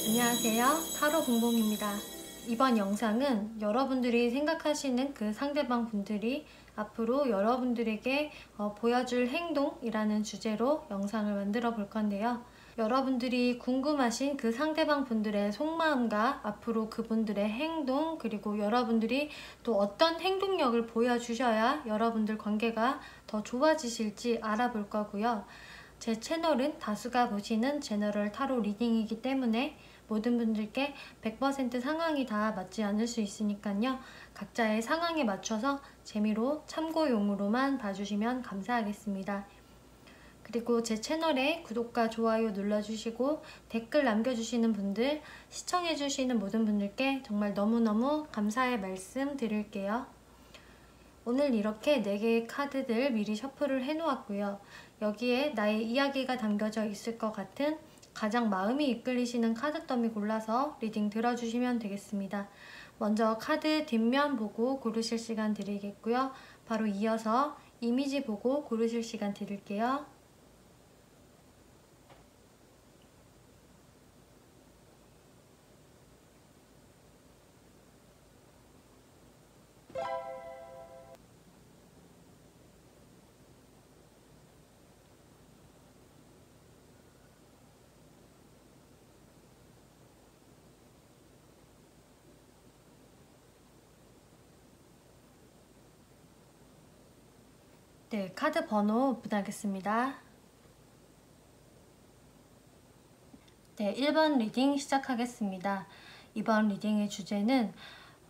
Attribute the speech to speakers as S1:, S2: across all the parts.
S1: 안녕하세요. 타로 봉봉입니다. 이번 영상은 여러분들이 생각하시는 그 상대방 분들이 앞으로 여러분들에게 보여줄 행동이라는 주제로 영상을 만들어 볼 건데요. 여러분들이 궁금하신 그 상대방 분들의 속마음과 앞으로 그분들의 행동, 그리고 여러분들이 또 어떤 행동력을 보여주셔야 여러분들 관계가 더 좋아지실지 알아볼 거고요. 제 채널은 다수가 보시는 제너럴 타로 리딩이기 때문에 모든 분들께 100% 상황이 다 맞지 않을 수 있으니까요. 각자의 상황에 맞춰서 재미로 참고용으로만 봐주시면 감사하겠습니다. 그리고 제 채널에 구독과 좋아요 눌러주시고 댓글 남겨주시는 분들, 시청해주시는 모든 분들께 정말 너무너무 감사의 말씀 드릴게요. 오늘 이렇게 4개의 카드들 미리 셔플을 해놓았고요. 여기에 나의 이야기가 담겨져 있을 것 같은 가장 마음이 이끌리시는 카드 더미 골라서 리딩 들어주시면 되겠습니다. 먼저 카드 뒷면 보고 고르실 시간 드리겠고요. 바로 이어서 이미지 보고 고르실 시간 드릴게요. 네, 카드 번호 오픈하겠습니다. 네, 1번 리딩 시작하겠습니다. 이번 리딩의 주제는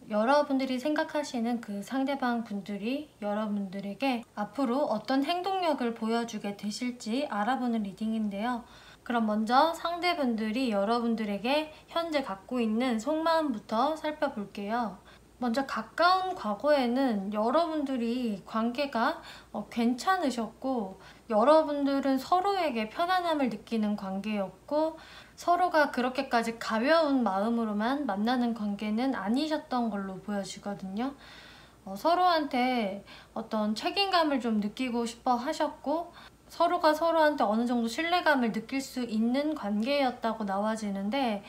S1: 여러분들이 생각하시는 그 상대방 분들이 여러분들에게 앞으로 어떤 행동력을 보여주게 되실지 알아보는 리딩인데요. 그럼 먼저 상대분들이 여러분들에게 현재 갖고 있는 속마음부터 살펴볼게요. 먼저 가까운 과거에는 여러분들이 관계가 괜찮으셨고, 여러분들은 서로에게 편안함을 느끼는 관계였고, 서로가 그렇게까지 가벼운 마음으로만 만나는 관계는 아니셨던 걸로 보여지거든요. 서로한테 어떤 책임감을 좀 느끼고 싶어 하셨고, 서로가 서로한테 어느 정도 신뢰감을 느낄 수 있는 관계였다고 나와지는데,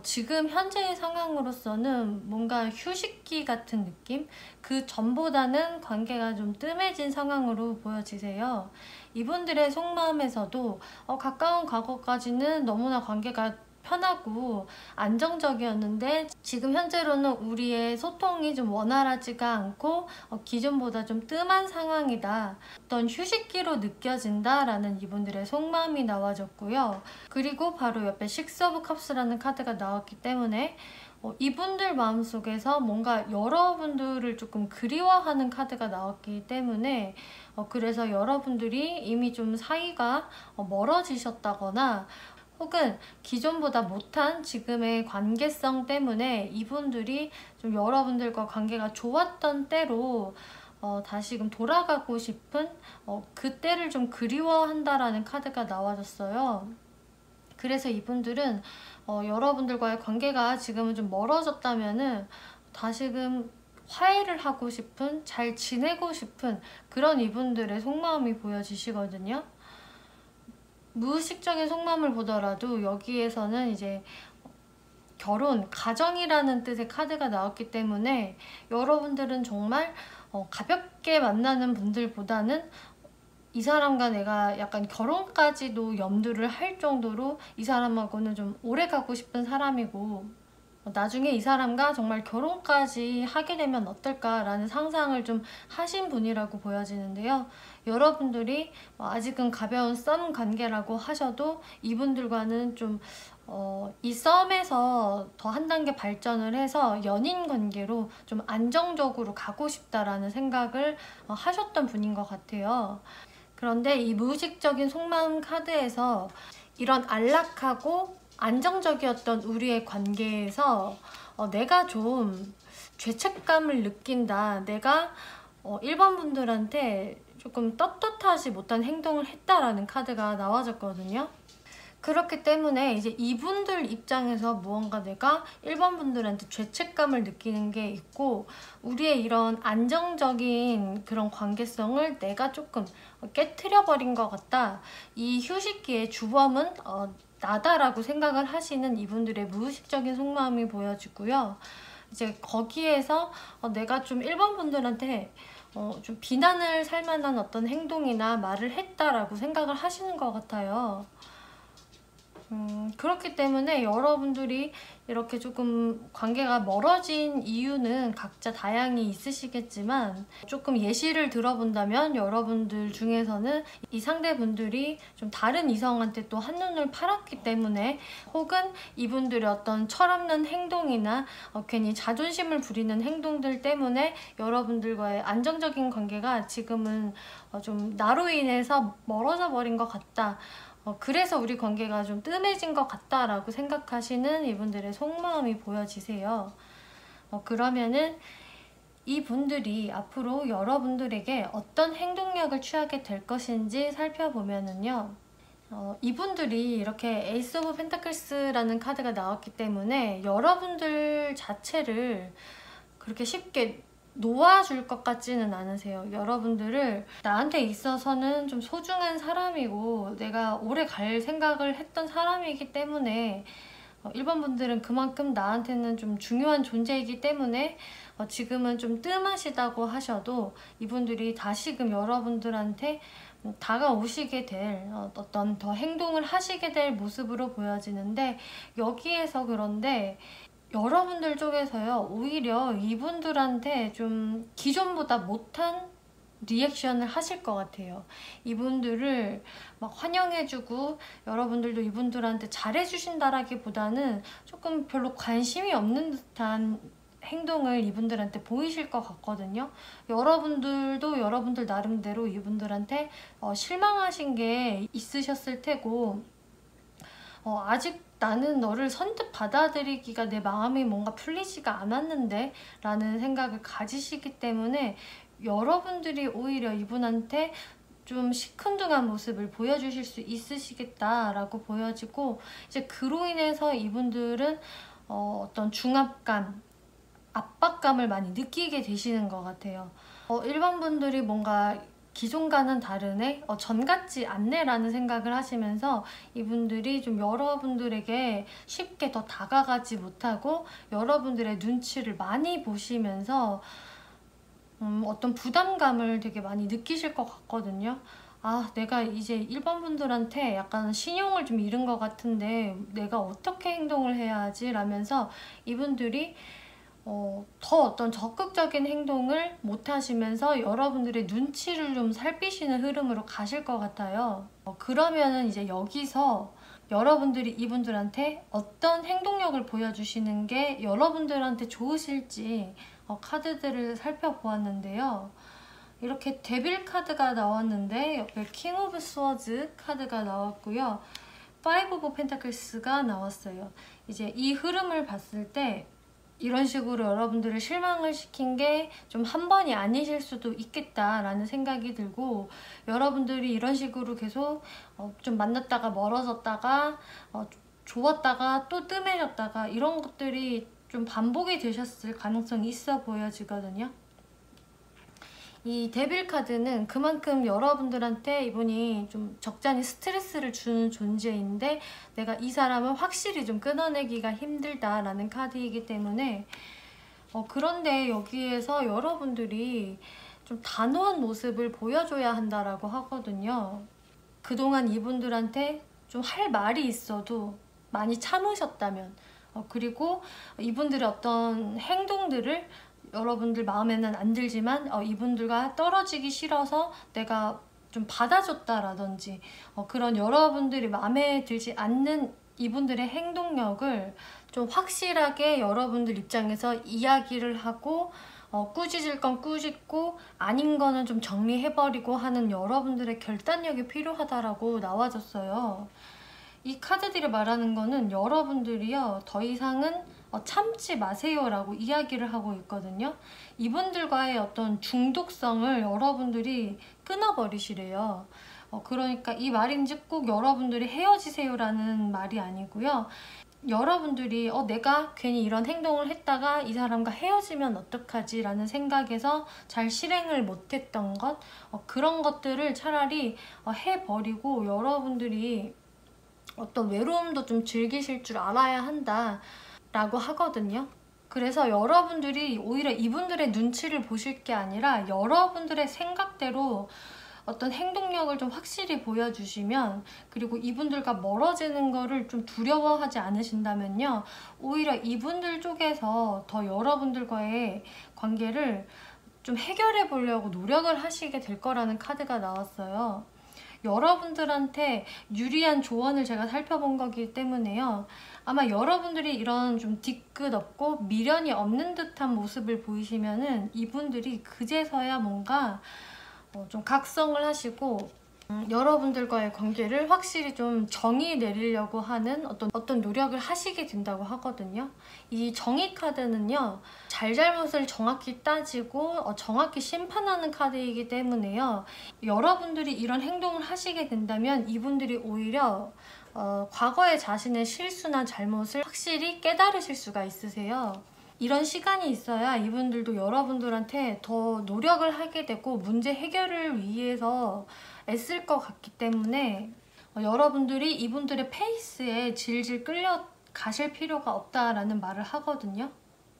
S1: 지금 현재의 상황으로서는 뭔가 휴식기 같은 느낌? 그 전보다는 관계가 좀 뜸해진 상황으로 보여지세요. 이분들의 속마음에서도 가까운 과거까지는 너무나 관계가 편하고 안정적이었는데 지금 현재로는 우리의 소통이 좀 원활하지가 않고 기존보다 좀 뜸한 상황이다. 어떤 휴식기로 느껴진다 라는 이분들의 속마음이 나와졌고요. 그리고 바로 옆에 식스 오브 컵스라는 카드가 나왔기 때문에 이분들 마음속에서 뭔가 여러분들을 조금 그리워하는 카드가 나왔기 때문에 그래서 여러분들이 이미 좀 사이가 멀어지셨다거나 혹은 기존보다 못한 지금의 관계성 때문에 이분들이 좀 여러분들과 관계가 좋았던 때로 다시금 돌아가고 싶은 그때를 좀 그리워한다라는 카드가 나와줬어요. 그래서 이분들은 여러분들과의 관계가 지금은 좀 멀어졌다면은 다시금 화해를 하고 싶은, 잘 지내고 싶은 그런 이분들의 속마음이 보여지시거든요. 무의식적인 속마음을 보더라도 여기에서는 이제 결혼, 가정이라는 뜻의 카드가 나왔기 때문에 여러분들은 정말 가볍게 만나는 분들보다는 이 사람과 내가 약간 결혼까지도 염두를 할 정도로 이 사람하고는 좀 오래 가고 싶은 사람이고, 나중에 이 사람과 정말 결혼까지 하게 되면 어떨까라는 상상을 좀 하신 분이라고 보여지는데요. 여러분들이 아직은 가벼운 썸 관계라고 하셔도 이분들과는 좀 이 썸에서 더 한 단계 발전을 해서 연인 관계로 좀 안정적으로 가고 싶다라는 생각을 하셨던 분인 것 같아요. 그런데 이 무의식적인 속마음 카드에서 이런 안락하고 안정적이었던 우리의 관계에서 내가 좀 죄책감을 느낀다. 내가 1번 분들한테 조금 떳떳하지 못한 행동을 했다라는 카드가 나와졌거든요. 그렇기 때문에 이제 이분들 입장에서 무언가 내가 1번 분들한테 죄책감을 느끼는 게 있고, 우리의 이런 안정적인 그런 관계성을 내가 조금 깨트려 버린 것 같다. 이 휴식기의 주범은 나다라고 생각을 하시는 이분들의 무의식적인 속마음이 보여지고요. 이제 거기에서 내가 좀 1번 분들한테 좀 비난을 살 만한 어떤 행동이나 말을 했다라고 생각을 하시는 것 같아요. 그렇기 때문에 여러분들이 이렇게 조금 관계가 멀어진 이유는 각자 다양히 있으시겠지만, 조금 예시를 들어본다면 여러분들 중에서는 이 상대분들이 좀 다른 이성한테 또 한눈을 팔았기 때문에, 혹은 이분들의 어떤 철없는 행동이나 괜히 자존심을 부리는 행동들 때문에 여러분들과의 안정적인 관계가 지금은 좀 나로 인해서 멀어져 버린 것 같다, 그래서 우리 관계가 좀 뜸해진 것 같다라고 생각하시는 이분들의 속마음이 보여지세요. 그러면은 이분들이 앞으로 여러분들에게 어떤 행동력을 취하게 될 것인지 살펴보면은요. 이분들이 이렇게 에이스 오브 펜타클스라는 카드가 나왔기 때문에 여러분들 자체를 그렇게 쉽게 놓아줄 것 같지는 않으세요. 여러분들을 나한테 있어서는 좀 소중한 사람이고 내가 오래 갈 생각을 했던 사람이기 때문에 1번 분들은 그만큼 나한테는 좀 중요한 존재이기 때문에 지금은 좀 뜸하시다고 하셔도 이분들이 다시금 여러분들한테 다가오시게 될 어떤 더 행동을 하시게 될 모습으로 보여지는데, 여기에서 그런데 여러분들 쪽에서요, 오히려 이분들한테 좀 기존보다 못한 리액션을 하실 것 같아요. 이분들을 막 환영해주고 여러분들도 이분들한테 잘해주신다라기보다는 조금 별로 관심이 없는 듯한 행동을 이분들한테 보이실 것 같거든요. 여러분들도 여러분들 나름대로 이분들한테 실망하신 게 있으셨을 테고, 아직 나는 너를 선뜻 받아들이기가 내 마음이 뭔가 풀리지가 않았는데 라는 생각을 가지시기 때문에 여러분들이 오히려 이분한테 좀 시큰둥한 모습을 보여주실 수 있으시겠다라고 보여지고, 이제 그로 인해서 이분들은 어떤 중압감, 압박감을 많이 느끼게 되시는 것 같아요. 일반 분들이 뭔가 기존과는 다르네? 전 같지 않네? 라는 생각을 하시면서 이분들이 좀 여러분들에게 쉽게 더 다가가지 못하고 여러분들의 눈치를 많이 보시면서 어떤 부담감을 되게 많이 느끼실 것 같거든요. 아, 내가 이제 1번 분들한테 약간 신용을 좀 잃은 것 같은데 내가 어떻게 행동을 해야 하지? 라면서 이분들이 더 어떤 적극적인 행동을 못 하시면서 여러분들의 눈치를 좀 살피시는 흐름으로 가실 것 같아요. 그러면은 이제 여기서 여러분들이 이분들한테 어떤 행동력을 보여주시는 게 여러분들한테 좋으실지 카드들을 살펴보았는데요. 이렇게 데빌 카드가 나왔는데 옆에 킹 오브 스워즈 카드가 나왔고요. 파이브 오브 펜타클스가 나왔어요. 이제 이 흐름을 봤을 때 이런 식으로 여러분들을 실망을 시킨 게 좀 한 번이 아니실 수도 있겠다라는 생각이 들고, 여러분들이 이런 식으로 계속 좀 만났다가 멀어졌다가 좋았다가 또 뜸해졌다가 이런 것들이 좀 반복이 되셨을 가능성이 있어 보여지거든요. 이 데빌 카드는 그만큼 여러분들한테 이분이 좀 적잖이 스트레스를 주는 존재인데 내가 이 사람을 확실히 좀 끊어내기가 힘들다라는 카드이기 때문에 그런데 여기에서 여러분들이 좀 단호한 모습을 보여줘야 한다라고 하거든요. 그동안 이분들한테 좀 할 말이 있어도 많이 참으셨다면, 그리고 이분들의 어떤 행동들을 여러분들 마음에는 안 들지만 이분들과 떨어지기 싫어서 내가 좀 받아줬다라든지 그런 여러분들이 마음에 들지 않는 이분들의 행동력을 좀 확실하게 여러분들 입장에서 이야기를 하고 꾸짖을 건 꾸짖고 아닌 거는 좀 정리해버리고 하는 여러분들의 결단력이 필요하다라고 나와줬어요. 이 카드들이 말하는 거는 여러분들이요, 더 이상은 참지 마세요 라고 이야기를 하고 있거든요. 이분들과의 어떤 중독성을 여러분들이 끊어버리시래요. 그러니까 이 말인지 꼭 여러분들이 헤어지세요 라는 말이 아니고요. 여러분들이 내가 괜히 이런 행동을 했다가 이 사람과 헤어지면 어떡하지 라는 생각에서 잘 실행을 못했던 것, 그런 것들을 차라리 해버리고 여러분들이 어떤 외로움도 좀 즐기실 줄 알아야 한다 라고 하거든요. 그래서 여러분들이 오히려 이분들의 눈치를 보실 게 아니라 여러분들의 생각대로 어떤 행동력을 좀 확실히 보여주시면, 그리고 이분들과 멀어지는 거를 좀 두려워하지 않으신다면요, 오히려 이분들 쪽에서 더 여러분들과의 관계를 좀 해결해 보려고 노력을 하시게 될 거라는 카드가 나왔어요. 여러분들한테 유리한 조언을 제가 살펴본 거기 때문에요. 아마 여러분들이 이런 좀 뒤끝 없고 미련이 없는 듯한 모습을 보이시면은 이분들이 그제서야 뭔가 좀 각성을 하시고 여러분들과의 관계를 확실히 좀 정의 내리려고 하는 어떤 노력을 하시게 된다고 하거든요. 이 정의 카드는요, 잘잘못을 정확히 따지고 정확히 심판하는 카드이기 때문에요. 여러분들이 이런 행동을 하시게 된다면 이분들이 오히려 과거의 자신의 실수나 잘못을 확실히 깨달으실 수가 있으세요. 이런 시간이 있어야 이분들도 여러분들한테 더 노력을 하게 되고 문제 해결을 위해서 애쓸 것 같기 때문에 여러분들이 이분들의 페이스에 질질 끌려가실 필요가 없다라는 말을 하거든요.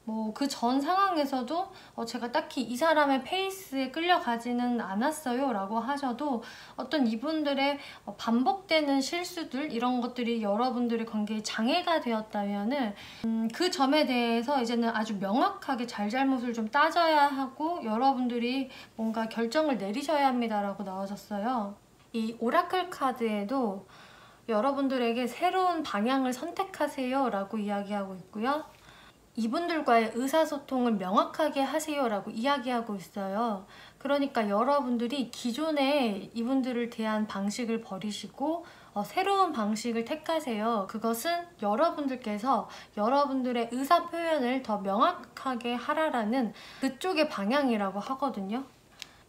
S1: 뭐 그 전 상황에서도 제가 딱히 이 사람의 페이스에 끌려가지는 않았어요 라고 하셔도 어떤 이분들의 반복되는 실수들, 이런 것들이 여러분들의 관계에 장애가 되었다면은 그 점에 대해서 이제는 아주 명확하게 잘잘못을 좀 따져야 하고 여러분들이 뭔가 결정을 내리셔야 합니다 라고 나와졌어요. 이 오라클 카드에도 여러분들에게 새로운 방향을 선택하세요 라고 이야기하고 있고요. 이분들과의 의사소통을 명확하게 하세요 라고 이야기하고 있어요. 그러니까 여러분들이 기존에 이분들을 대한 방식을 버리시고 새로운 방식을 택하세요. 그것은 여러분들께서 여러분들의 의사표현을 더 명확하게 하라라는 그쪽의 방향이라고 하거든요.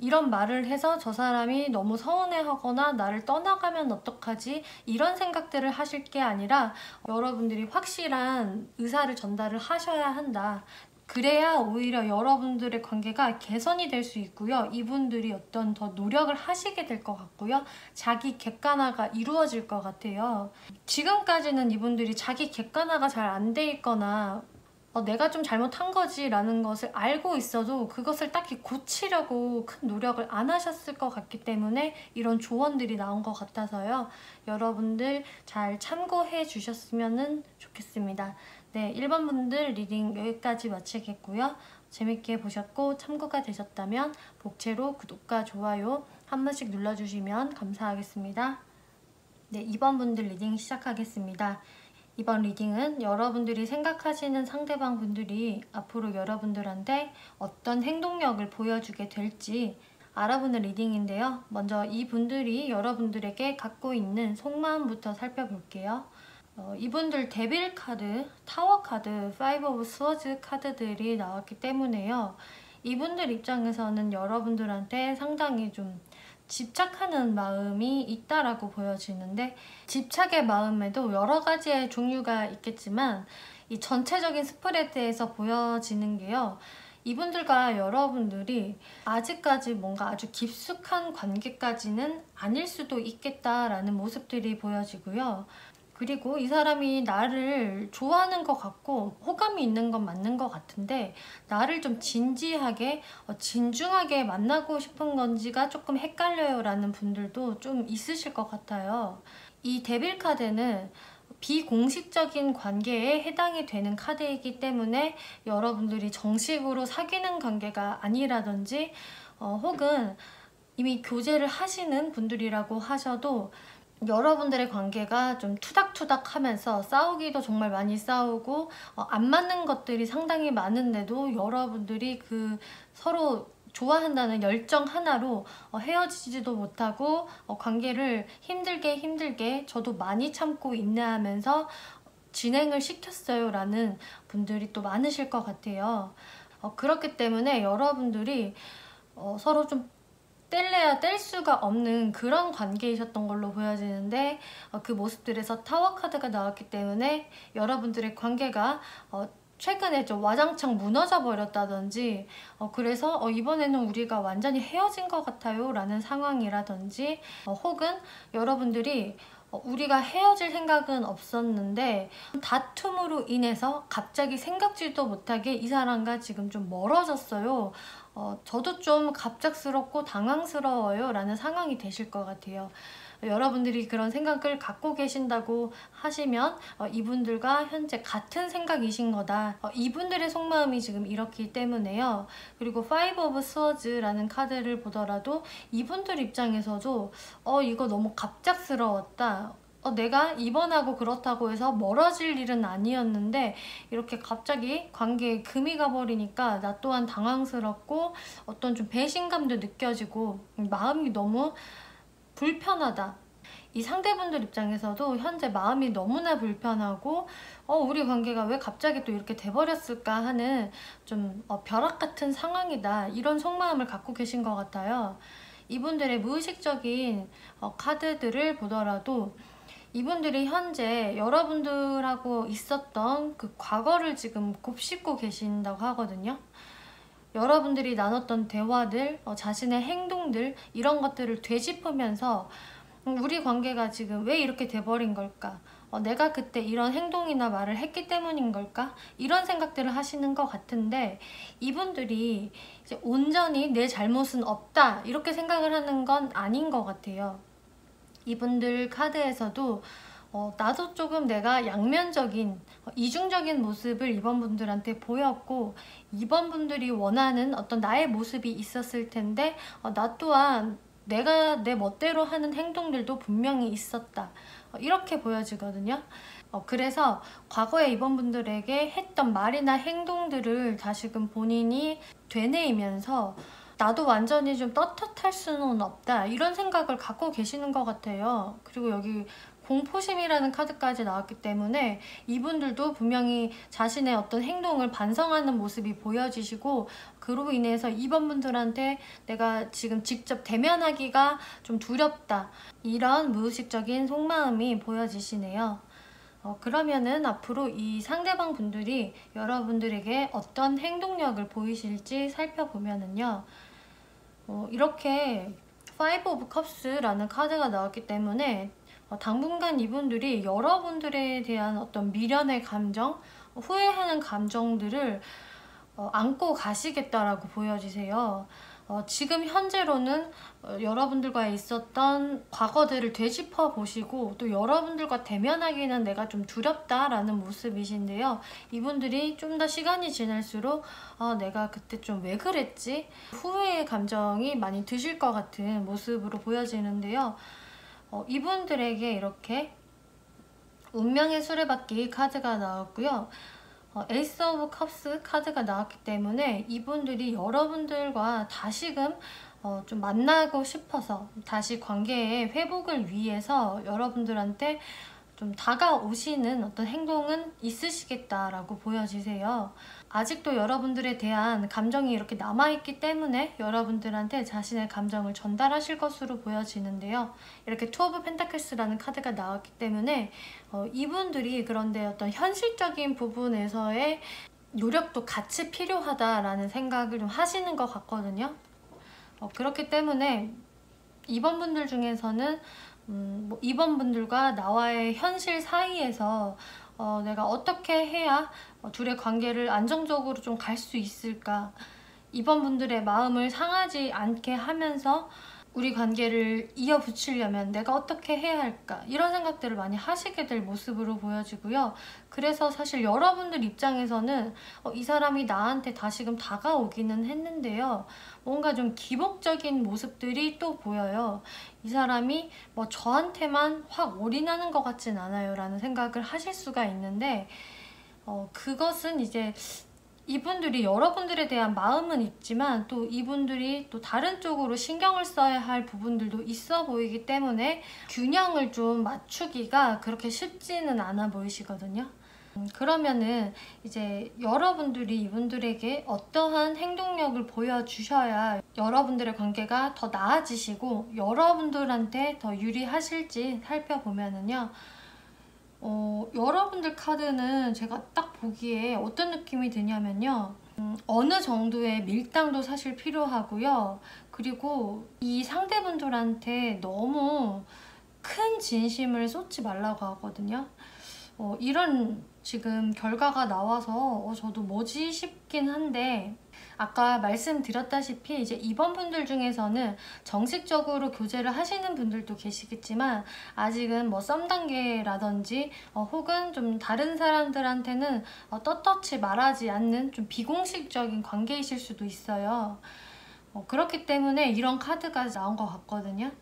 S1: 이런 말을 해서 저 사람이 너무 서운해하거나 나를 떠나가면 어떡하지? 이런 생각들을 하실 게 아니라 여러분들이 확실한 의사를 전달을 하셔야 한다. 그래야 오히려 여러분들의 관계가 개선이 될 수 있고요. 이분들이 어떤 더 노력을 하시게 될 것 같고요. 자기 객관화가 이루어질 것 같아요. 지금까지는 이분들이 자기 객관화가 잘 안 돼 있거나 내가 좀 잘못한 거지 라는 것을 알고 있어도 그것을 딱히 고치려고 큰 노력을 안 하셨을 것 같기 때문에 이런 조언들이 나온 것 같아서요. 여러분들 잘 참고해 주셨으면 좋겠습니다. 네, 1번 분들 리딩 여기까지 마치겠고요. 재밌게 보셨고 참고가 되셨다면 복채로 구독과 좋아요 한 번씩 눌러주시면 감사하겠습니다. 네, 2번 분들 리딩 시작하겠습니다. 이번 리딩은 여러분들이 생각하시는 상대방 분들이 앞으로 여러분들한테 어떤 행동력을 보여주게 될지 알아보는 리딩인데요. 먼저 이분들이 여러분들에게 갖고 있는 속마음부터 살펴볼게요. 이분들 데빌 카드, 타워 카드, 파이브 오브 스워즈 카드들이 나왔기 때문에요. 이분들 입장에서는 여러분들한테 상당히 좀 집착하는 마음이 있다라고 보여지는데, 집착의 마음에도 여러 가지의 종류가 있겠지만 이 전체적인 스프레드에서 보여지는 게요, 이분들과 여러분들이 아직까지 뭔가 아주 깊숙한 관계까지는 아닐 수도 있겠다라는 모습들이 보여지고요. 그리고 이 사람이 나를 좋아하는 것 같고 호감이 있는 건 맞는 것 같은데 나를 좀 진지하게 진중하게 만나고 싶은 건지가 조금 헷갈려요 라는 분들도 좀 있으실 것 같아요. 이 데빌 카드는 비공식적인 관계에 해당이 되는 카드이기 때문에 여러분들이 정식으로 사귀는 관계가 아니라든지 혹은 이미 교제를 하시는 분들이라고 하셔도 여러분들의 관계가 좀 투닥투닥 하면서 싸우기도 정말 많이 싸우고 안 맞는 것들이 상당히 많은데도 여러분들이 그 서로 좋아한다는 열정 하나로 헤어지지도 못하고 관계를 힘들게 저도 많이 참고 인내하면서 진행을 시켰어요 라는 분들이 또 많으실 것 같아요. 그렇기 때문에 여러분들이 서로 좀 뗄래야 뗄 수가 없는 그런 관계이셨던 걸로 보여지는데 그 모습들에서 타워 카드가 나왔기 때문에 여러분들의 관계가 최근에 좀 와장창 무너져 버렸다든지 그래서 이번에는 우리가 완전히 헤어진 것 같아요 라는 상황이라든지 혹은 여러분들이 우리가 헤어질 생각은 없었는데 다툼으로 인해서 갑자기 생각지도 못하게 이 사람과 지금 좀 멀어졌어요. 저도 좀 갑작스럽고 당황스러워요 라는 상황이 되실 것 같아요. 여러분들이 그런 생각을 갖고 계신다고 하시면 이분들과 현재 같은 생각이신 거다. 이분들의 속마음이 지금 이렇기 때문에요. 그리고 Five of Swords라는 카드를 보더라도 이분들 입장에서도 이거 너무 갑작스러웠다. 내가 이번하고 그렇다고 해서 멀어질 일은 아니었는데 이렇게 갑자기 관계에 금이 가버리니까 나 또한 당황스럽고 어떤 좀 배신감도 느껴지고 마음이 너무 불편하다. 이 상대분들 입장에서도 현재 마음이 너무나 불편하고 우리 관계가 왜 갑자기 또 이렇게 돼버렸을까 하는 좀 벼락 같은 상황이다. 이런 속마음을 갖고 계신 것 같아요. 이분들의 무의식적인 카드들을 보더라도 이분들이 현재 여러분들하고 있었던 그 과거를 지금 곱씹고 계신다고 하거든요. 여러분들이 나눴던 대화들, 자신의 행동들 이런 것들을 되짚으면서 우리 관계가 지금 왜 이렇게 돼버린 걸까? 내가 그때 이런 행동이나 말을 했기 때문인 걸까? 이런 생각들을 하시는 것 같은데 이분들이 이제 온전히 내 잘못은 없다 이렇게 생각을 하는 건 아닌 것 같아요. 이분들 카드에서도 나도 조금 내가 양면적인 이중적인 모습을 이번 분들한테 보였고 이번 분들이 원하는 어떤 나의 모습이 있었을 텐데 나 또한 내가 내 멋대로 하는 행동들도 분명히 있었다. 이렇게 보여지거든요. 그래서 과거에 이번 분들에게 했던 말이나 행동들을 다시금 본인이 되뇌이면서 나도 완전히 좀 떳떳할 수는 없다 이런 생각을 갖고 계시는 것 같아요. 그리고 여기 공포심이라는 카드까지 나왔기 때문에 이분들도 분명히 자신의 어떤 행동을 반성하는 모습이 보여지시고 그로 인해서 이번 분들한테 내가 지금 직접 대면하기가 좀 두렵다 이런 무의식적인 속마음이 보여지시네요. 그러면은 앞으로 이 상대방 분들이 여러분들에게 어떤 행동력을 보이실지 살펴보면은요. 이렇게 Five of Cups라는 카드가 나왔기 때문에 당분간 이분들이 여러분들에 대한 어떤 미련의 감정, 후회하는 감정들을 안고 가시겠다라고 보여지세요. 지금 현재로는 여러분들과 있었던 과거들을 되짚어 보시고 또 여러분들과 대면하기는 내가 좀 두렵다라는 모습이신데요. 이분들이 좀 더 시간이 지날수록 내가 그때 좀 왜 그랬지? 후회의 감정이 많이 드실 것 같은 모습으로 보여지는데요. 이분들에게 이렇게 운명의 수레바퀴 카드가 나왔고요. 에이스 오브 컵스 카드가 나왔기 때문에 이분들이 여러분들과 다시금 좀 만나고 싶어서 다시 관계의 회복을 위해서 여러분들한테 좀 다가오시는 어떤 행동은 있으시겠다라고 보여지세요. 아직도 여러분들에 대한 감정이 이렇게 남아있기 때문에 여러분들한테 자신의 감정을 전달하실 것으로 보여지는데요. 이렇게 투 오브 펜타클스라는 카드가 나왔기 때문에 이분들이 그런데 어떤 현실적인 부분에서의 노력도 같이 필요하다라는 생각을 좀 하시는 것 같거든요. 그렇기 때문에 이번 분들 중에서는 이번 분들과 나와의 현실 사이에서 내가 어떻게 해야 둘의 관계를 안정적으로 좀 갈 수 있을까? 이번 분들의 마음을 상하지 않게 하면서 우리 관계를 이어붙이려면 내가 어떻게 해야 할까? 이런 생각들을 많이 하시게 될 모습으로 보여지고요. 그래서 사실 여러분들 입장에서는 이 사람이 나한테 다시금 다가오기는 했는데요. 뭔가 좀 기복적인 모습들이 또 보여요. 이 사람이 뭐 저한테만 확 올인하는 것 같진 않아요 라는 생각을 하실 수가 있는데 그것은 이제 이분들이 여러분들에 대한 마음은 있지만 또 이분들이 또 다른 쪽으로 신경을 써야 할 부분들도 있어 보이기 때문에 균형을 좀 맞추기가 그렇게 쉽지는 않아 보이시거든요. 그러면은 이제 여러분들이 이분들에게 어떠한 행동력을 보여주셔야 여러분들의 관계가 더 나아지시고 여러분들한테 더 유리하실지 살펴보면은요. 여러분들 카드는 제가 딱 보기에 어떤 느낌이 드냐면요. 어느 정도의 밀당도 사실 필요하고요. 그리고 이 상대분들한테 너무 큰 진심을 쏟지 말라고 하거든요. 이런 지금 결과가 나와서 저도 뭐지 싶긴 한데, 아까 말씀드렸다시피 이제 입원분들 중에서는 정식적으로 교제를 하시는 분들도 계시겠지만 아직은 뭐 썸 단계라든지 혹은 좀 다른 사람들한테는 떳떳이 말하지 않는 좀 비공식적인 관계이실 수도 있어요. 그렇기 때문에 이런 카드가 나온 것 같거든요.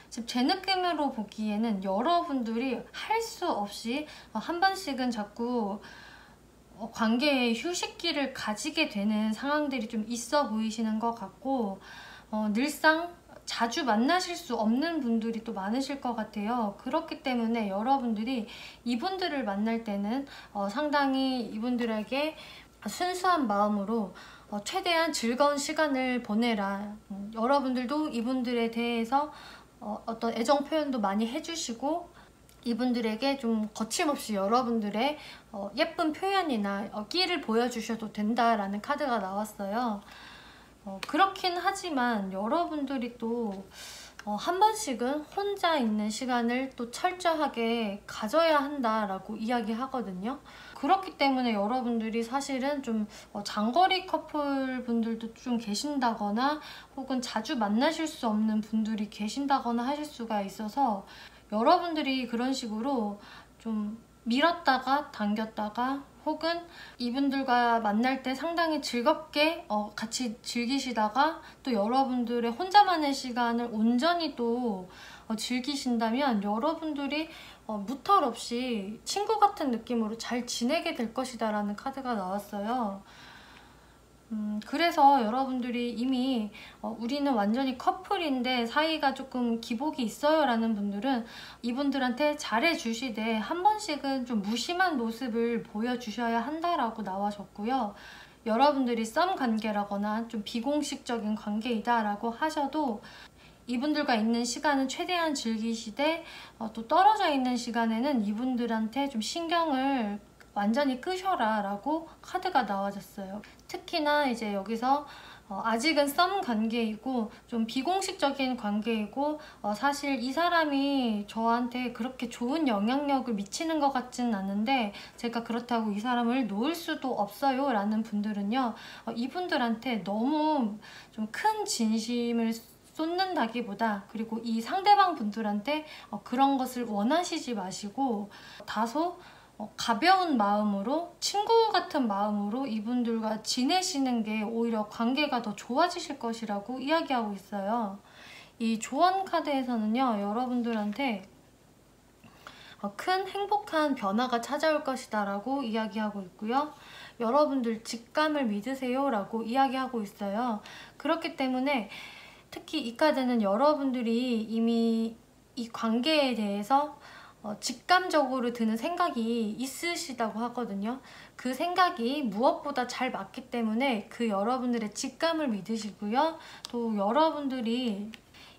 S1: 지금 제 느낌으로 보기에는 여러분들이 할 수 없이 한 번씩은 자꾸 관계의 휴식기를 가지게 되는 상황들이 좀 있어 보이시는 것 같고, 늘상 자주 만나실 수 없는 분들이 또 많으실 것 같아요. 그렇기 때문에 여러분들이 이분들을 만날 때는 상당히 이분들에게 순수한 마음으로 최대한 즐거운 시간을 보내라. 여러분들도 이분들에 대해서 어떤 애정 표현도 많이 해주시고, 이분들에게 좀 거침없이 여러분들의 예쁜 표현이나 끼를 보여주셔도 된다라는 카드가 나왔어요. 그렇긴 하지만 여러분들이 또 한 번씩은 혼자 있는 시간을 또 철저하게 가져야 한다라고 이야기하거든요. 그렇기 때문에 여러분들이 사실은 좀 장거리 커플 분들도 좀 계신다거나 혹은 자주 만나실 수 없는 분들이 계신다거나 하실 수가 있어서, 여러분들이 그런 식으로 좀 밀었다가 당겼다가 혹은 이분들과 만날 때 상당히 즐겁게 같이 즐기시다가 또 여러분들의 혼자만의 시간을 온전히 또 즐기신다면 여러분들이 무탈 없이 친구 같은 느낌으로 잘 지내게 될 것이다 라는 카드가 나왔어요. 그래서 여러분들이 이미 우리는 완전히 커플인데 사이가 조금 기복이 있어요 라는 분들은 이분들한테 잘해주시되 한 번씩은 좀 무심한 모습을 보여주셔야 한다라고 나와줬고요. 여러분들이 썸 관계라거나 좀 비공식적인 관계이다 라고 하셔도 이분들과 있는 시간은 최대한 즐기시되 또 떨어져 있는 시간에는 이분들한테 좀 신경을 완전히 끄셔라 라고 카드가 나와졌어요. 특히나 이제 여기서 아직은 썸 관계이고 좀 비공식적인 관계이고 사실 이 사람이 저한테 그렇게 좋은 영향력을 미치는 것 같지는 않은데 제가 그렇다고 이 사람을 놓을 수도 없어요 라는 분들은요, 이분들한테 너무 좀 큰 진심을 쏟는다기보다, 그리고 이 상대방 분들한테 그런 것을 원하시지 마시고 다소 가벼운 마음으로, 친구 같은 마음으로 이분들과 지내시는 게 오히려 관계가 더 좋아지실 것이라고 이야기하고 있어요. 이 조언 카드에서는요, 여러분들한테 큰 행복한 변화가 찾아올 것이다 라고 이야기하고 있고요. 여러분들 직감을 믿으세요 라고 이야기하고 있어요. 그렇기 때문에 특히 이 카드는 여러분들이 이미 이 관계에 대해서 직감적으로 드는 생각이 있으시다고 하거든요. 그 생각이 무엇보다 잘 맞기 때문에 그 여러분들의 직감을 믿으시고요. 또 여러분들이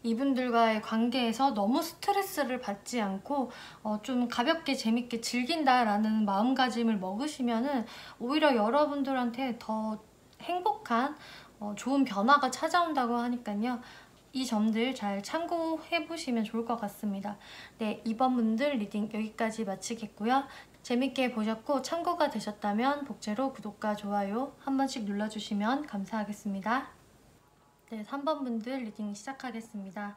S1: 이분들과의 관계에서 너무 스트레스를 받지 않고 좀 가볍게 재밌게 즐긴다라는 마음가짐을 먹으시면은 오히려 여러분들한테 더 행복한 좋은 변화가 찾아온다고 하니까요. 이 점들 잘 참고해 보시면 좋을 것 같습니다. 네, 이번 분들 리딩 여기까지 마치겠고요. 재밌게 보셨고 참고가 되셨다면 복제로 구독과 좋아요 한 번씩 눌러주시면 감사하겠습니다. 네, 3번 분들 리딩 시작하겠습니다.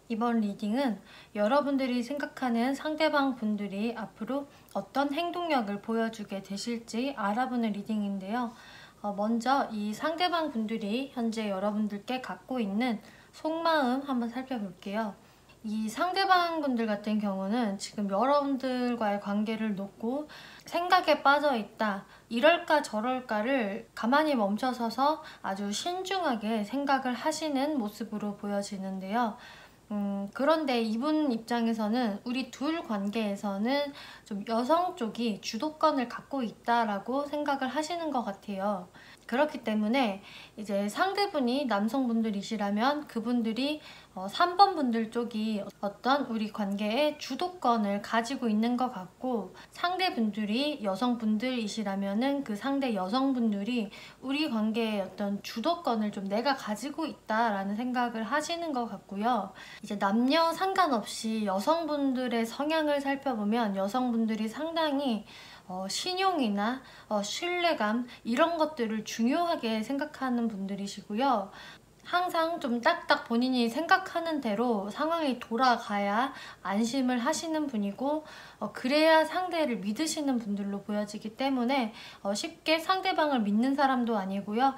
S1: 이번 리딩은 여러분들이 생각하는 상대방 분들이 앞으로 어떤 행동력을 보여주게 되실지 알아보는 리딩인데요. 먼저 이 상대방 분들이 현재 여러분들께 갖고 있는 속마음 한번 살펴볼게요. 이 상대방 분들 같은 경우는 지금 여러분들과의 관계를 놓고 생각에 빠져 있다, 이럴까 저럴까를 가만히 멈춰서서 아주 신중하게 생각을 하시는 모습으로 보여지는데요. 그런데 이분 입장에서는 우리 둘 관계에서는 좀 여성 쪽이 주도권을 갖고 있다라고 생각을 하시는 것 같아요. 그렇기 때문에 이제 상대분이 남성분들이시라면 그분들이 3번 분들 쪽이 어떤 우리 관계의 주도권을 가지고 있는 것 같고, 상대분들이 여성분들이시라면은 그 상대 여성분들이 우리 관계의 어떤 주도권을 좀 내가 가지고 있다라는 생각을 하시는 것 같고요. 이제 남녀 상관없이 여성분들의 성향을 살펴보면 여성분들이 상당히 신용이나 신뢰감 이런 것들을 중요하게 생각하는 분들이시고요. 항상 좀 딱딱 본인이 생각하는 대로 상황이 돌아가야 안심을 하시는 분이고, 그래야 상대를 믿으시는 분들로 보여지기 때문에 쉽게 상대방을 믿는 사람도 아니고요.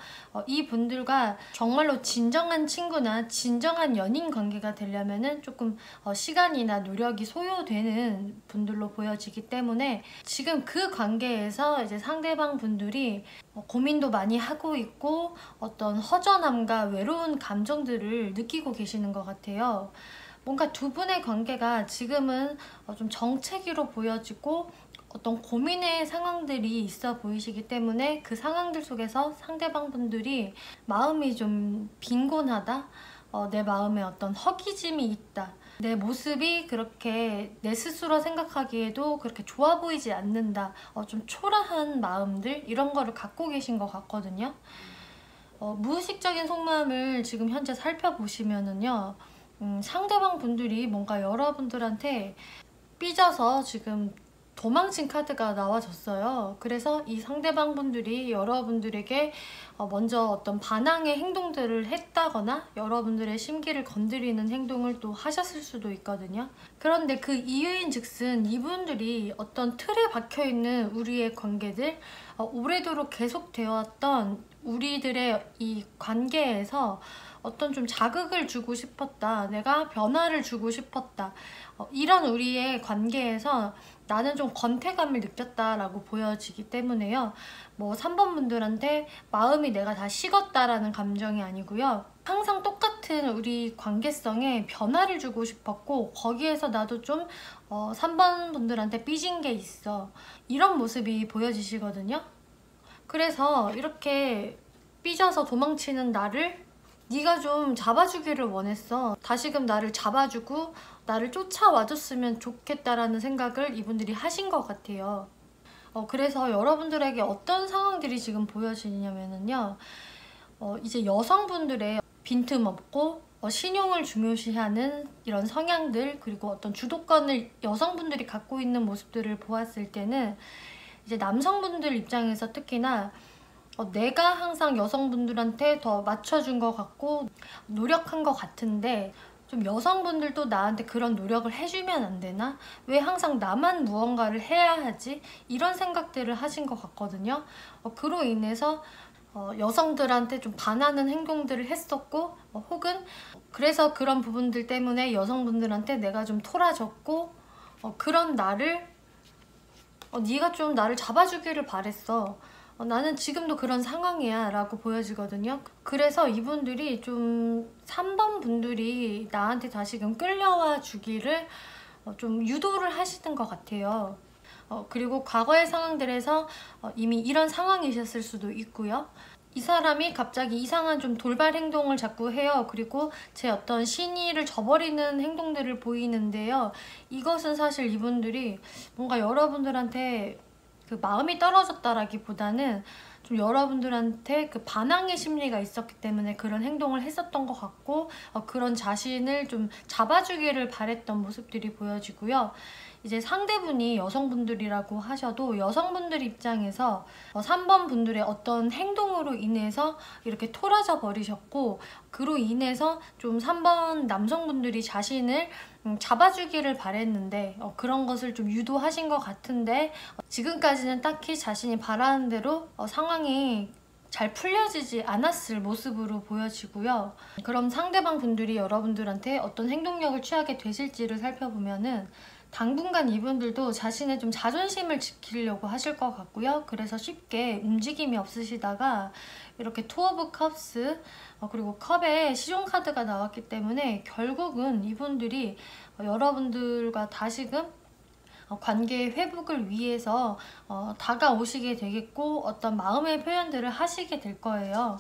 S1: 이 분들과 정말로 진정한 친구나 진정한 연인 관계가 되려면은 조금 시간이나 노력이 소요되는 분들로 보여지기 때문에, 지금 그 관계에서 이제 상대방 분들이 고민도 많이 하고 있고 어떤 허전함과 외로운 감정들을 느끼고 계시는 것 같아요. 뭔가 두 분의 관계가 지금은 좀 정체기로 보여지고 어떤 고민의 상황들이 있어 보이시기 때문에, 그 상황들 속에서 상대방 분들이 마음이 좀 빈곤하다, 내 마음에 어떤 허기짐이 있다, 내 모습이 그렇게 내 스스로 생각하기에도 그렇게 좋아 보이지 않는다, 좀 초라한 마음들 이런 거를 갖고 계신 것 같거든요. 무의식적인 속마음을 지금 현재 살펴보시면은요, 상대방 분들이 뭔가 여러분들한테 삐져서 지금 도망친 카드가 나와졌어요. 그래서 이 상대방 분들이 여러분들에게 먼저 어떤 반항의 행동들을 했다거나 여러분들의 심기를 건드리는 행동을 또 하셨을 수도 있거든요. 그런데 그 이유인 즉슨 이분들이 어떤 틀에 박혀있는 우리의 관계들, 오래도록 계속되어 왔던 우리들의 이 관계에서 어떤 좀 자극을 주고 싶었다, 내가 변화를 주고 싶었다, 이런 우리의 관계에서 나는 좀 권태감을 느꼈다라고 보여지기 때문에요. 뭐 3번 분들한테 마음이 내가 다 식었다라는 감정이 아니고요. 항상 똑같은 우리 관계성에 변화를 주고 싶었고, 거기에서 나도 좀 3번 분들한테 삐진 게 있어, 이런 모습이 보여지시거든요. 그래서 이렇게 삐져서 도망치는 나를 네가 좀 잡아주기를 원했어. 다시금 나를 잡아주고 나를 쫓아와줬으면 좋겠다라는 생각을 이분들이 하신 것 같아요. 그래서 여러분들에게 어떤 상황들이 지금 보여지냐면요, 이제 여성분들의 빈틈없고 신용을 중요시하는 이런 성향들, 그리고 어떤 주도권을 여성분들이 갖고 있는 모습들을 보았을 때는, 이제 남성분들 입장에서 특히나 내가 항상 여성분들한테 더 맞춰준 것 같고 노력한 것 같은데, 좀 여성분들도 나한테 그런 노력을 해주면 안 되나? 왜 항상 나만 무언가를 해야 하지? 이런 생각들을 하신 것 같거든요. 그로 인해서 여성들한테 좀 반하는 행동들을 했었고, 혹은 그래서 그런 부분들 때문에 여성분들한테 내가 좀 토라졌고, 그런 나를 네가 좀 나를 잡아주기를 바랬어, 나는 지금도 그런 상황이야 라고 보여지거든요. 그래서 이분들이 좀 3번 분들이 나한테 다시금 끌려와 주기를 좀 유도를 하시는 것 같아요. 그리고 과거의 상황들에서 이미 이런 상황이셨을 수도 있고요. 이 사람이 갑자기 이상한 좀 돌발 행동을 자꾸 해요. 그리고 제 어떤 신의를 저버리는 행동들을 보이는데요, 이것은 사실 이분들이 뭔가 여러분들한테 그 마음이 떨어졌다라기보다는 좀 여러분들한테 그 반항의 심리가 있었기 때문에 그런 행동을 했었던 것 같고, 그런 자신을 좀 잡아주기를 바랬던 모습들이 보여지고요. 이제 상대분이 여성분들이라고 하셔도 여성분들 입장에서 3번 분들의 어떤 행동으로 인해서 이렇게 토라져 버리셨고, 그로 인해서 좀 3번 남성분들이 자신을 잡아주기를 바랬는데 그런 것을 좀 유도하신 것 같은데, 지금까지는 딱히 자신이 바라는 대로 상황이 잘 풀려지지 않았을 모습으로 보여지고요. 그럼 상대방 분들이 여러분들한테 어떤 행동력을 취하게 되실지를 살펴보면은, 당분간 이분들도 자신의 좀 자존심을 지키려고 하실 것 같고요. 그래서 쉽게 움직임이 없으시다가 이렇게 투 오브 컵스, 그리고 컵에 시종카드가 나왔기 때문에 결국은 이분들이 여러분들과 다시금 관계의 회복을 위해서 다가오시게 되겠고, 어떤 마음의 표현들을 하시게 될 거예요.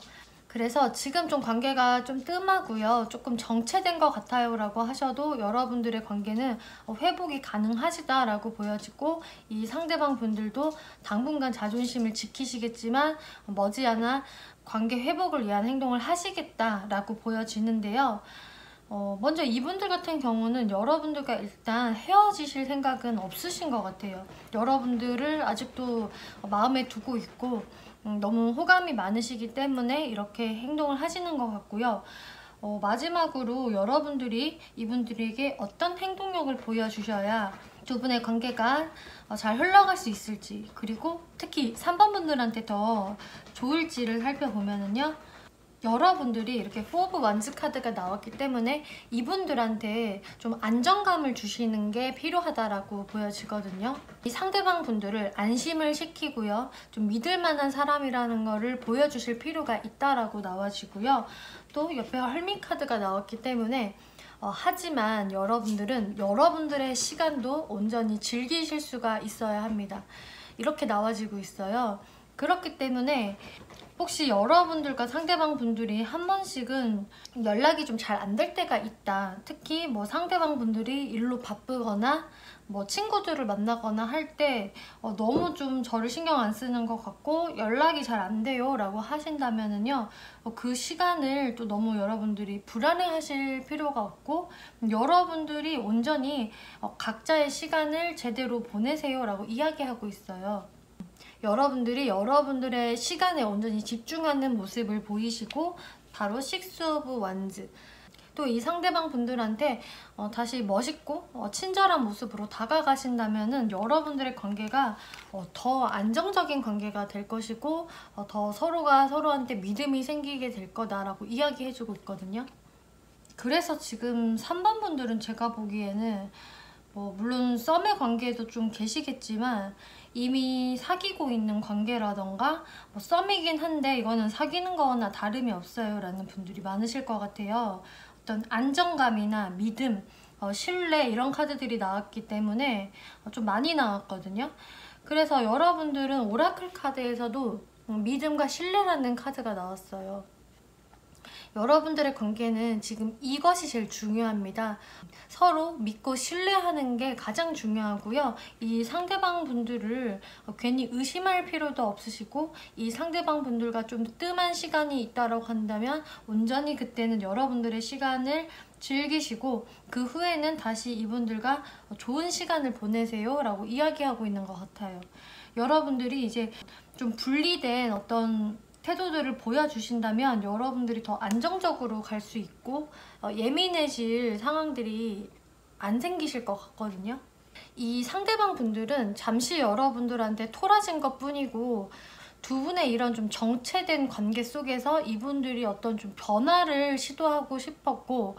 S1: 그래서 지금 좀 관계가 좀 뜸하고요. 조금 정체된 것 같아요 라고 하셔도 여러분들의 관계는 회복이 가능하시다라고 보여지고, 이 상대방 분들도 당분간 자존심을 지키시겠지만 머지않아 관계 회복을 위한 행동을 하시겠다라고 보여지는데요. 먼저 이분들 같은 경우는 여러분들과 일단 헤어지실 생각은 없으신 것 같아요. 여러분들을 아직도 마음에 두고 있고 너무 호감이 많으시기 때문에 이렇게 행동을 하시는 것 같고요. 마지막으로 여러분들이 이분들에게 어떤 행동력을 보여주셔야 두 분의 관계가 잘 흘러갈 수 있을지, 그리고 특히 3번 분들한테 더 좋을지를 살펴보면은요, 여러분들이 이렇게 4 오브 원즈 카드가 나왔기 때문에 이분들한테 좀 안정감을 주시는 게 필요하다라고 보여지거든요. 이 상대방 분들을 안심을 시키고요, 좀 믿을 만한 사람이라는 거를 보여주실 필요가 있다라고 나와지고요. 또 옆에 헐밋 카드가 나왔기 때문에 하지만 여러분들은 여러분들의 시간도 온전히 즐기실 수가 있어야 합니다. 이렇게 나와지고 있어요. 그렇기 때문에 혹시 여러분들과 상대방 분들이 한 번씩은 연락이 좀 잘 안 될 때가 있다. 특히 뭐 상대방 분들이 일로 바쁘거나 뭐 친구들을 만나거나 할 때 너무 좀 저를 신경 안 쓰는 것 같고 연락이 잘 안 돼요 라고 하신다면은요, 그 시간을 또 너무 여러분들이 불안해 하실 필요가 없고, 여러분들이 온전히 각자의 시간을 제대로 보내세요 라고 이야기하고 있어요. 여러분들이 여러분들의 시간에 온전히 집중하는 모습을 보이시고, 바로 6 오브 원즈. 또 이 상대방 분들한테 다시 멋있고 친절한 모습으로 다가가신다면은 여러분들의 관계가 더 안정적인 관계가 될 것이고, 더 서로가 서로한테 믿음이 생기게 될 거다라고 이야기해주고 있거든요. 그래서 지금 3번 분들은 제가 보기에는 물론 썸의 관계도 좀 계시겠지만 이미 사귀고 있는 관계라던가 썸이긴 한데 이거는 사귀는 거나 다름이 없어요 라는 분들이 많으실 것 같아요. 어떤 안정감이나 믿음, 신뢰 이런 카드들이 나왔기 때문에 좀 많이 나왔거든요. 그래서 여러분들은 오라클 카드에서도 믿음과 신뢰라는 카드가 나왔어요. 여러분들의 관계는 지금 이것이 제일 중요합니다. 서로 믿고 신뢰하는 게 가장 중요하고요. 이 상대방 분들을 괜히 의심할 필요도 없으시고, 이 상대방 분들과 좀 뜸한 시간이 있다고 한다면 온전히 그때는 여러분들의 시간을 즐기시고 그 후에는 다시 이분들과 좋은 시간을 보내세요 라고 이야기하고 있는 것 같아요. 여러분들이 이제 좀 분리된 어떤 태도들을 보여주신다면 여러분들이 더 안정적으로 갈 수 있고 예민해질 상황들이 안 생기실 것 같거든요. 이 상대방 분들은 잠시 여러분들한테 토라진 것 뿐이고, 두 분의 이런 좀 정체된 관계 속에서 이분들이 어떤 좀 변화를 시도하고 싶었고,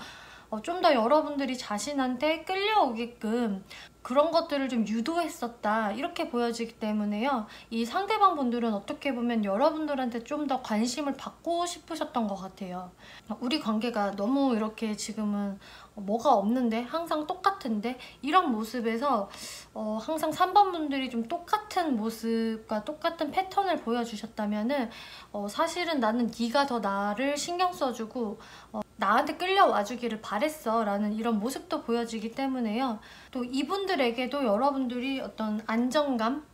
S1: 좀 더 여러분들이 자신한테 끌려오게끔 그런 것들을 좀 유도했었다 이렇게 보여지기 때문에요. 이 상대방 분들은 어떻게 보면 여러분들한테 좀 더 관심을 받고 싶으셨던 것 같아요. 우리 관계가 너무 이렇게 지금은 뭐가 없는데 항상 똑같은데 이런 모습에서 항상 3번 분들이 좀 똑같은 모습과 똑같은 패턴을 보여주셨다면은 사실은 나는 네가 더 나를 신경 써주고 나한테 끌려와주기를 바랬어 라는 이런 모습도 보여지기 때문에요. 또 이분들에게도 여러분들이 어떤 안정감,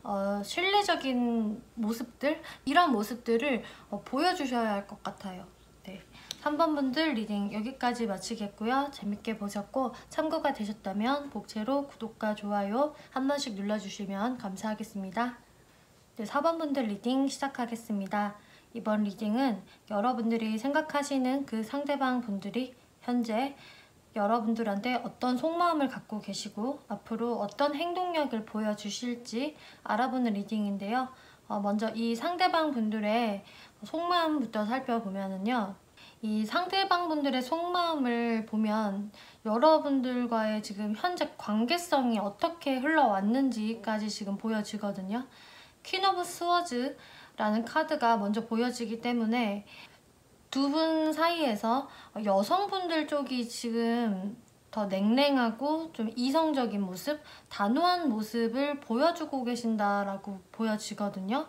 S1: 신뢰적인 모습들, 이런 모습들을 보여주셔야 할 것 같아요. 네. 3번 분들 리딩 여기까지 마치겠고요. 재밌게 보셨고 참고가 되셨다면 복채로 구독과 좋아요 한 번씩 눌러주시면 감사하겠습니다. 네, 4번 분들 리딩 시작하겠습니다. 이번 리딩은 여러분들이 생각하시는 그 상대방 분들이 현재 여러분들한테 어떤 속마음을 갖고 계시고 앞으로 어떤 행동력을 보여주실지 알아보는 리딩인데요. 먼저 이 상대방 분들의 속마음부터 살펴보면은요. 이 상대방 분들의 속마음을 보면 여러분들과의 지금 현재 관계성이 어떻게 흘러왔는지까지 지금 보여지거든요. 퀸 오브 스워즈 라는 카드가 먼저 보여지기 때문에 두 분 사이에서 여성분들 쪽이 지금 더 냉랭하고 좀 이성적인 모습, 단호한 모습을 보여주고 계신다라고 보여지거든요.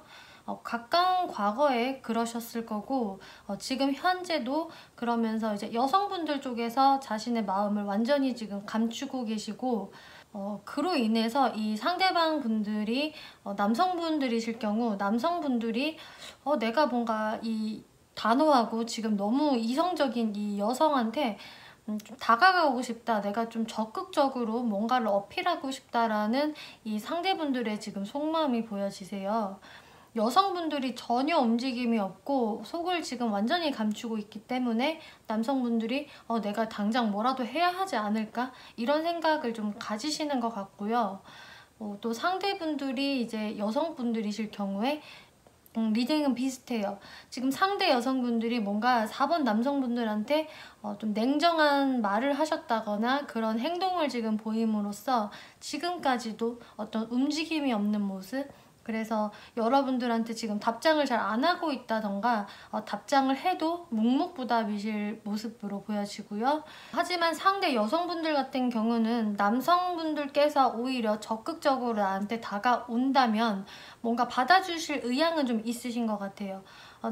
S1: 가까운 과거에 그러셨을 거고 지금 현재도 그러면서 이제 여성분들 쪽에서 자신의 마음을 완전히 지금 감추고 계시고 그로 인해서 이 상대방 분들이 남성분들이실 경우 남성분들이 내가 뭔가 이 단호하고 지금 너무 이성적인 이 여성한테 좀 다가가고 싶다, 내가 좀 적극적으로 뭔가를 어필하고 싶다라는 이 상대분들의 지금 속마음이 보여지세요. 여성분들이 전혀 움직임이 없고 속을 지금 완전히 감추고 있기 때문에 남성분들이 내가 당장 뭐라도 해야 하지 않을까? 이런 생각을 좀 가지시는 것 같고요. 또 상대분들이 이제 여성분들이실 경우에 리딩은 비슷해요. 지금 상대 여성분들이 뭔가 4번 남성분들한테 좀 냉정한 말을 하셨다거나 그런 행동을 지금 보임으로써 지금까지도 어떤 움직임이 없는 모습, 그래서 여러분들한테 지금 답장을 잘 안 하고 있다던가 답장을 해도 묵묵부답이실 모습으로 보여지고요. 하지만 상대 여성분들 같은 경우는 남성분들께서 오히려 적극적으로 나한테 다가온다면 뭔가 받아주실 의향은 좀 있으신 것 같아요.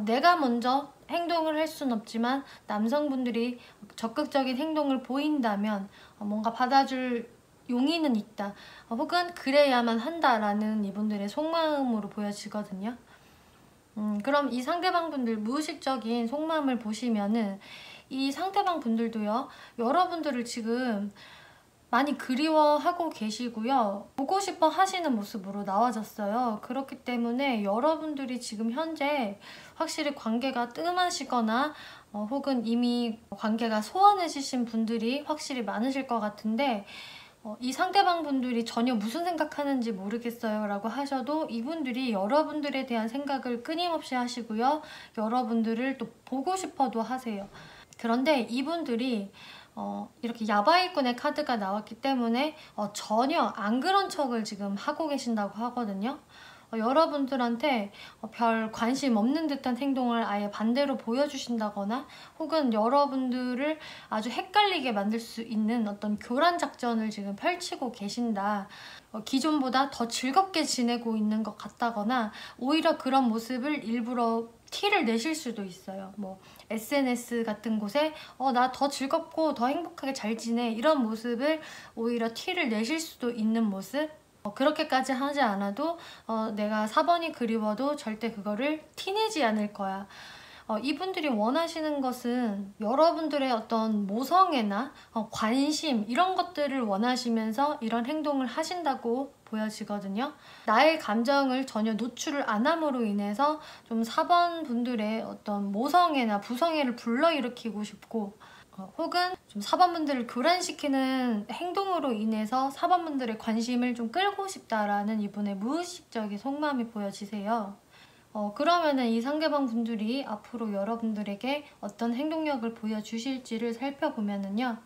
S1: 내가 먼저 행동을 할 수는 없지만 남성분들이 적극적인 행동을 보인다면 뭔가 받아줄 용의는 있다. 혹은 그래야만 한다라는 이분들의 속마음으로 보여지거든요. 그럼 이 상대방 분들 무의식적인 속마음을 보시면은 이 상대방 분들도요, 여러분들을 지금 많이 그리워하고 계시고요. 보고 싶어 하시는 모습으로 나와졌어요. 그렇기 때문에 여러분들이 지금 현재 확실히 관계가 뜸하시거나 혹은 이미 관계가 소원해지신 분들이 확실히 많으실 것 같은데 이 상대방 분들이 전혀 무슨 생각하는지 모르겠어요 라고 하셔도 이분들이 여러분들에 대한 생각을 끊임없이 하시고요. 여러분들을 또 보고 싶어도 하세요. 그런데 이분들이 이렇게 야바이꾼의 카드가 나왔기 때문에 전혀 안 그런 척을 지금 하고 계신다고 하거든요. 여러분들한테 별 관심 없는 듯한 행동을 아예 반대로 보여주신다거나 혹은 여러분들을 아주 헷갈리게 만들 수 있는 어떤 교란 작전을 지금 펼치고 계신다. 기존보다 더 즐겁게 지내고 있는 것 같다거나 오히려 그런 모습을 일부러 티를 내실 수도 있어요. 뭐 SNS 같은 곳에 나 더 즐겁고 더 행복하게 잘 지내 이런 모습을 오히려 티를 내실 수도 있는 모습, 그렇게까지 하지 않아도 내가 4번이 그리워도 절대 그거를 티내지 않을 거야. 이분들이 원하시는 것은 여러분들의 어떤 모성애나 관심 이런 것들을 원하시면서 이런 행동을 하신다고 보여지거든요. 나의 감정을 전혀 노출을 안 함으로 인해서 좀 4번 분들의 어떤 모성애나 부성애를 불러일으키고 싶고 혹은 좀 4번 분들을 교란시키는 행동으로 인해서 4번 분들의 관심을 좀 끌고 싶다라는 이분의 무의식적인 속마음이 보여지세요. 그러면은 이 상대방 분들이 앞으로 여러분들에게 어떤 행동력을 보여주실지를 살펴보면은요.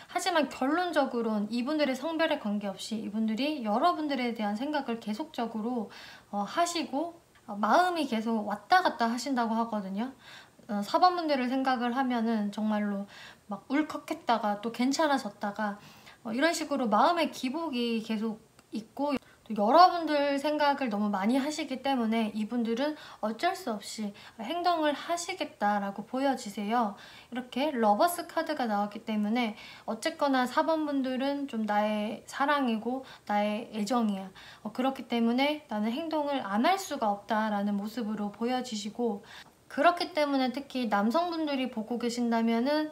S1: 하지만 결론적으로는 이분들의 성별에 관계없이 이분들이 여러분들에 대한 생각을 계속적으로 하시고 마음이 계속 왔다 갔다 하신다고 하거든요. 4번 분들을 생각을 하면은 정말로 막 울컥했다가 또 괜찮아졌다가 이런 식으로 마음의 기복이 계속 있고 또 여러분들 생각을 너무 많이 하시기 때문에 이분들은 어쩔 수 없이 행동을 하시겠다라고 보여지세요. 이렇게 러버스 카드가 나왔기 때문에 어쨌거나 4번 분들은 좀 나의 사랑이고 나의 애정이야. 그렇기 때문에 나는 행동을 안 할 수가 없다라는 모습으로 보여지시고 그렇기 때문에 특히 남성분들이 보고 계신다면은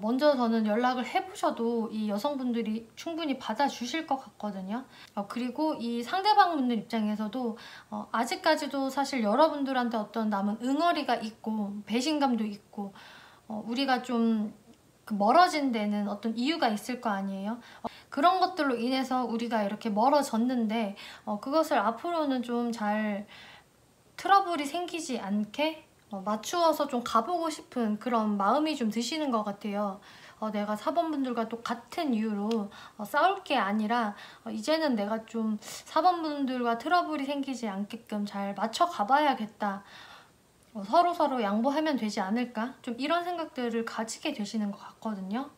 S1: 먼저 저는 연락을 해보셔도 이 여성분들이 충분히 받아주실 것 같거든요. 그리고 이 상대방 분들 입장에서도 아직까지도 사실 여러분들한테 어떤 남은 응어리가 있고 배신감도 있고 우리가 좀 멀어진 데는 어떤 이유가 있을 거 아니에요. 그런 것들로 인해서 우리가 이렇게 멀어졌는데 그것을 앞으로는 좀 잘 트러블이 생기지 않게 맞추어서 좀 가보고 싶은 그런 마음이 좀 드시는 것 같아요. 내가 4번 분들과 또 같은 이유로 싸울 게 아니라 이제는 내가 좀 4번 분들과 트러블이 생기지 않게끔 잘 맞춰 가봐야겠다. 서로 양보하면 되지 않을까? 좀 이런 생각들을 가지게 되시는 것 같거든요.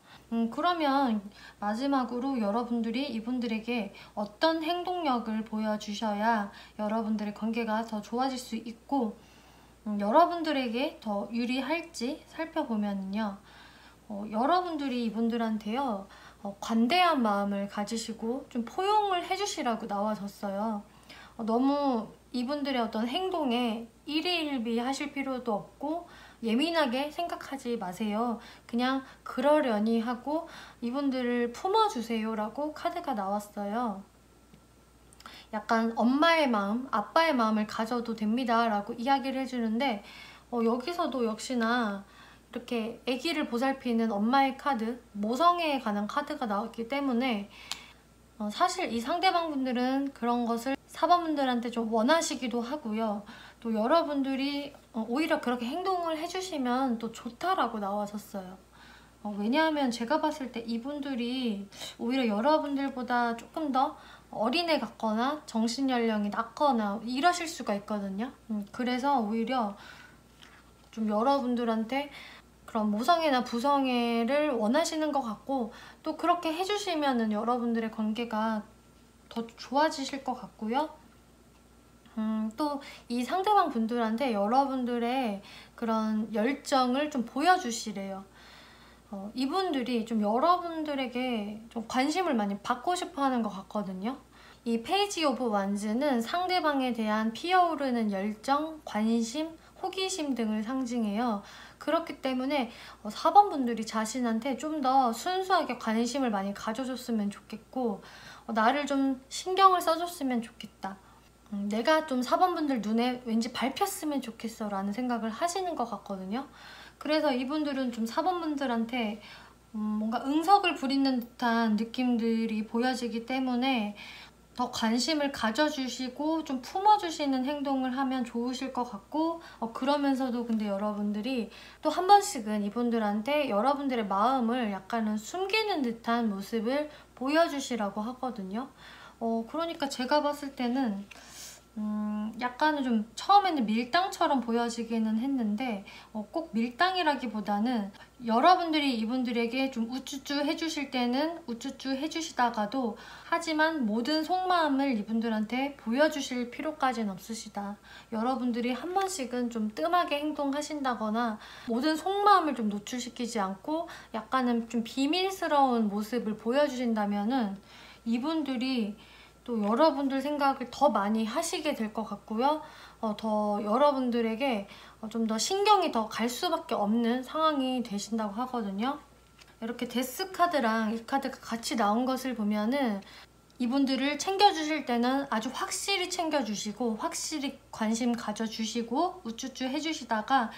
S1: 그러면 마지막으로 여러분들이 이분들에게 어떤 행동력을 보여주셔야 여러분들의 관계가 더 좋아질 수 있고 여러분들에게 더 유리할지 살펴보면요. 여러분들이 이분들한테요. 관대한 마음을 가지시고 좀 포용을 해주시라고 나와졌어요. 너무 이분들의 어떤 행동에 일희일비 하실 필요도 없고 예민하게 생각하지 마세요. 그냥 그러려니 하고 이분들을 품어주세요 라고 카드가 나왔어요. 약간 엄마의 마음, 아빠의 마음을 가져도 됩니다 라고 이야기를 해주는데 여기서도 역시나 이렇게 아기를 보살피는 엄마의 카드, 모성애에 관한 카드가 나왔기 때문에 사실 이 상대방 분들은 그런 것을 4번 분들한테 좀 원하시기도 하고요. 또 여러분들이 오히려 그렇게 행동을 해주시면 또 좋다라고 나와졌어요. 왜냐하면 제가 봤을 때 이분들이 오히려 여러분들보다 조금 더 어린애 같거나 정신연령이 낮거나 이러실 수가 있거든요. 그래서 오히려 좀 여러분들한테 그런 모성애나 부성애를 원하시는 것 같고 또 그렇게 해주시면은 여러분들의 관계가 더 좋아지실 것 같고요. 또 이 상대방 분들한테 여러분들의 그런 열정을 좀 보여주시래요. 이분들이 좀 여러분들에게 좀 관심을 많이 받고 싶어 하는 것 같거든요. 이 페이지 오브 완즈는 상대방에 대한 피어오르는 열정, 관심, 호기심 등을 상징해요. 그렇기 때문에 4번 분들이 자신한테 좀 더 순수하게 관심을 많이 가져줬으면 좋겠고 나를 좀 신경을 써줬으면 좋겠다. 내가 좀 4번 분들 눈에 왠지 밟혔으면 좋겠어 라는 생각을 하시는 것 같거든요. 그래서 이분들은 좀 4번 분들한테 뭔가 응석을 부리는 듯한 느낌들이 보여지기 때문에 더 관심을 가져주시고 좀 품어주시는 행동을 하면 좋으실 것 같고 그러면서도 근데 여러분들이 또 한 번씩은 이분들한테 여러분들의 마음을 약간은 숨기는 듯한 모습을 보여주시라고 하거든요. 그러니까 제가 봤을 때는 약간은 좀 처음에는 밀당처럼 보여지기는 했는데 꼭 밀당이라기보다는 여러분들이 이분들에게 좀 우쭈쭈 해주실 때는 우쭈쭈 해주시다가도 하지만 모든 속마음을 이분들한테 보여주실 필요까지는 없으시다. 여러분들이 한 번씩은 좀 뜸하게 행동하신다거나 모든 속마음을 좀 노출시키지 않고 약간은 좀 비밀스러운 모습을 보여주신다면은 이분들이 또 여러분들 생각을 더 많이 하시게 될 것 같고요. 더 여러분들에게 좀 더 신경이 더 갈 수밖에 없는 상황이 되신다고 하거든요. 이렇게 데스 카드랑 이 카드가 같이 나온 것을 보면은 이분들을 챙겨주실 때는 아주 확실히 챙겨주시고 확실히 관심 가져주시고 우쭈쭈 해주시다가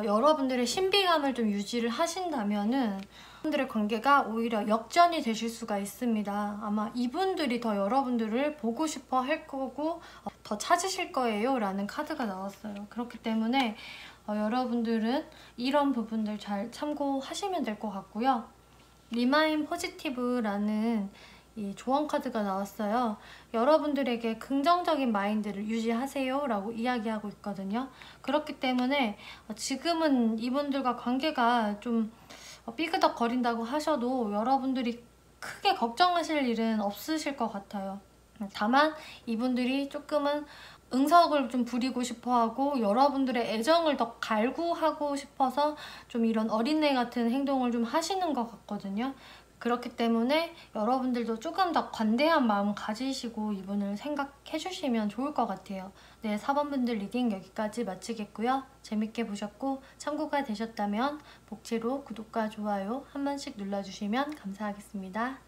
S1: 여러분들의 신비감을 좀 유지를 하신다면은 이분들의 관계가 오히려 역전이 되실 수가 있습니다. 아마 이분들이 더 여러분들을 보고 싶어 할 거고 더 찾으실 거예요 라는 카드가 나왔어요. 그렇기 때문에 여러분들은 이런 부분들 잘 참고하시면 될 것 같고요. 리마인 포지티브라는 이 조언 카드가 나왔어요. 여러분들에게 긍정적인 마인드를 유지하세요 라고 이야기하고 있거든요. 그렇기 때문에 지금은 이분들과 관계가 좀 삐그덕거린다고 하셔도 여러분들이 크게 걱정하실 일은 없으실 것 같아요. 다만 이분들이 조금은 응석을 좀 부리고 싶어하고 여러분들의 애정을 더 갈구하고 싶어서 좀 이런 어린애 같은 행동을 좀 하시는 것 같거든요. 그렇기 때문에 여러분들도 조금 더 관대한 마음 가지시고 이분을 생각해 주시면 좋을 것 같아요. 네, 4번 분들 리딩 여기까지 마치겠고요. 재밌게 보셨고 참고가 되셨다면 복채로 구독과 좋아요 한 번씩 눌러주시면 감사하겠습니다.